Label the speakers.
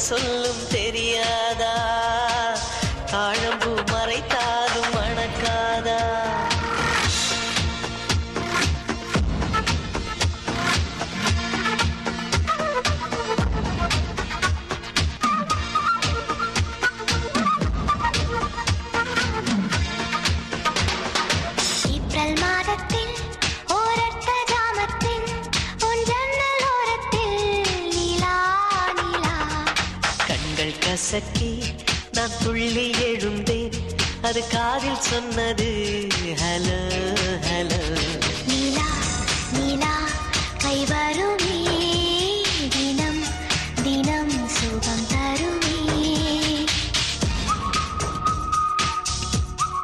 Speaker 1: சொல்லும் தெரியாதா தாழம்பூ மறைத்தாலும் மணக்காதா கசக்கி நான் துள்ளி எழுந்தேன் அது காதில் சொன்னது ஹலோ ஹலோ
Speaker 2: நீலா நீலா கை வருமே